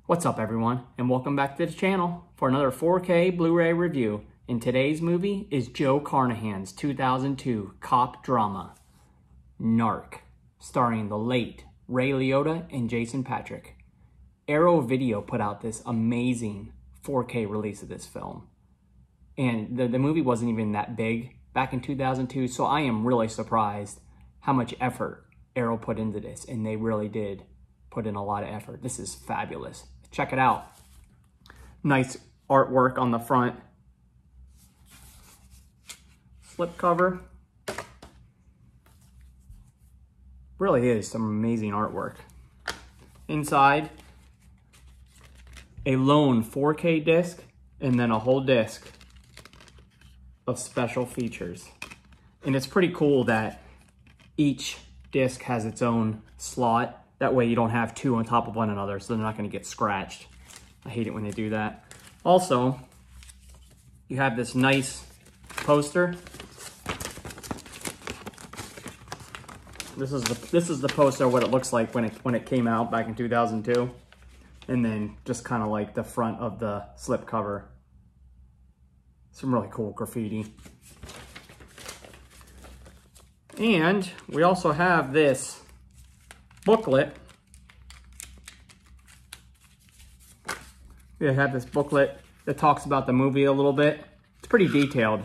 What's up everyone, and welcome back to the channel for another 4K Blu-ray review. And today's movie is Joe Carnahan's 2002 cop drama, Narc, starring the late Ray Liotta and Jason Patric. Arrow Video put out this amazing 4K release of this film. And the movie wasn't even that big back in 2002, so I am really surprised how much effort Arrow put into this, and they really did put in a lot of effort. This is fabulous. Check it out. Nice artwork on the front. Slip cover. Really is some amazing artwork. Inside, a lone 4K disc and then a whole disc of special features. And it's pretty cool that each disc has its own slot. That way you don't have two on top of one another, so they're not going to get scratched. I hate it when they do that. Also, you have this nice poster. This is the poster, what it looks like when it came out back in 2002. And then just kind of like the front of the slip cover. Some really cool graffiti. And we also have this booklet. We have this booklet that talks about the movie a little bit. It's pretty detailed.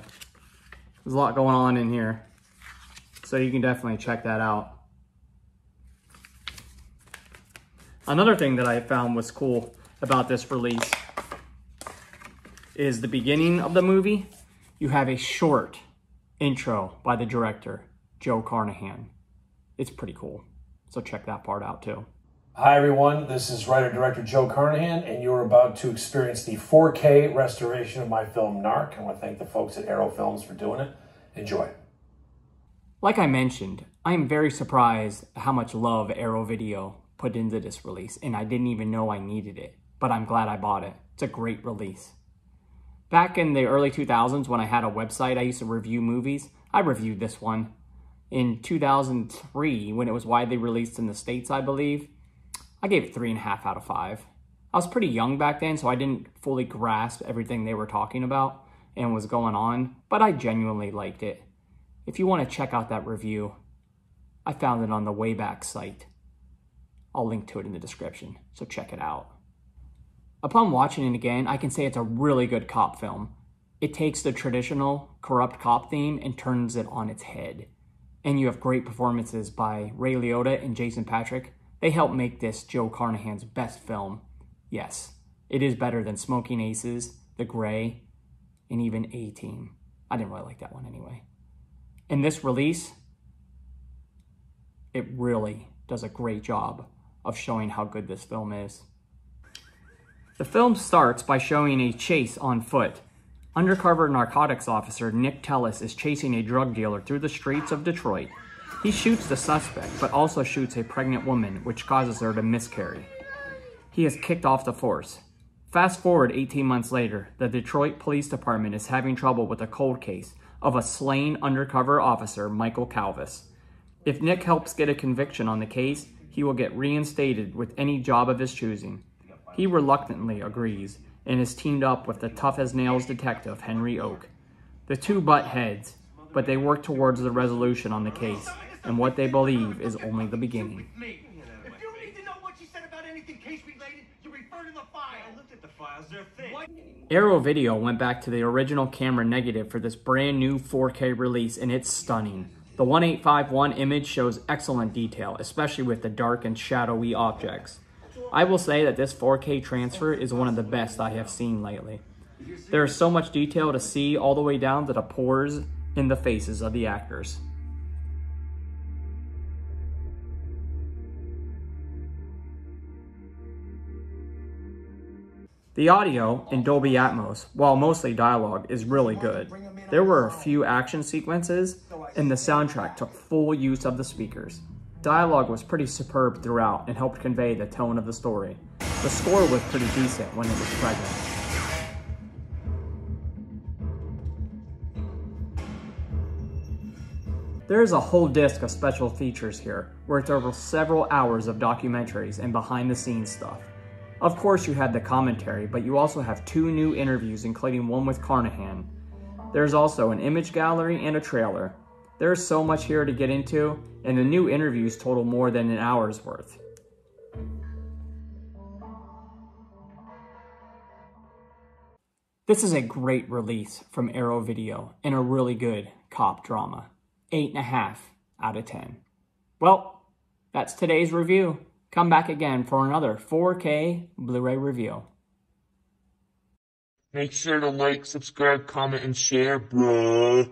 There's a lot going on in here, so you can definitely check that out. Another thing that I found was cool about this release is the beginning of the movie. You have a short intro by the director, Joe Carnahan. It's pretty cool. So check that part out too. Hi everyone, this is writer-director Joe Carnahan, and you're about to experience the 4K restoration of my film Narc. I want to thank the folks at Arrow Films for doing it. Enjoy. Like I mentioned, I am very surprised how much love Arrow Video put into this release, and I didn't even know I needed it, but I'm glad I bought it. It's a great release. Back in the early 2000s when I had a website, I used to review movies. I reviewed this one. In 2003, when it was widely released in the States, I believe, I gave it 3.5 out of 5. I was pretty young back then, so I didn't fully grasp everything they were talking about and was going on, but I genuinely liked it. If you want to check out that review, I found it on the Wayback site. I'll link to it in the description, so check it out. Upon watching it again, I can say it's a really good cop film. It takes the traditional corrupt cop theme and turns it on its head. And you have great performances by Ray Liotta and Jason Patric. They help make this Joe Carnahan's best film. Yes, it is better than Smoking Aces, The Gray, and even A-Team. I didn't really like that one anyway. In this release, it really does a great job of showing how good this film is. The film starts by showing a chase on foot. Undercover narcotics officer Nick Tellis is chasing a drug dealer through the streets of Detroit. He shoots the suspect, but also shoots a pregnant woman, which causes her to miscarry. He is kicked off the force. Fast forward 18 months later, the Detroit Police Department is having trouble with a cold case of a slain undercover officer, Michael Calvis. If Nick helps get a conviction on the case, he will get reinstated with any job of his choosing. He reluctantly agrees and is teamed up with the tough-as-nails detective, Henry Oak. The two butt heads, but they work towards the resolution on the case, and what they believe is only the beginning. If you need to know what she said about anything case-related, you refer to the file. I looked at the files, they're thick. Arrow Video went back to the original camera negative for this brand new 4K release, and it's stunning. The 1851 image shows excellent detail, especially with the dark and shadowy objects. I will say that this 4K transfer is one of the best I have seen lately. There is so much detail to see all the way down to the pores in the faces of the actors. The audio in Dolby Atmos, while mostly dialogue, is really good. There were a few action sequences, and the soundtrack took full use of the speakers. Dialogue was pretty superb throughout and helped convey the tone of the story. The score was pretty decent when it was present. There is a whole disc of special features here, worth over several hours of documentaries and behind-the-scenes stuff. Of course you had the commentary, but you also have 2 new interviews, including one with Carnahan. There's also an image gallery and a trailer. There's so much here to get into, and the new interviews total more than an hour's worth. This is a great release from Arrow Video and a really good cop drama. 8.5 out of 10. Well, that's today's review. Come back again for another 4K Blu-ray review. Make sure to like, subscribe, comment, and share, bruh.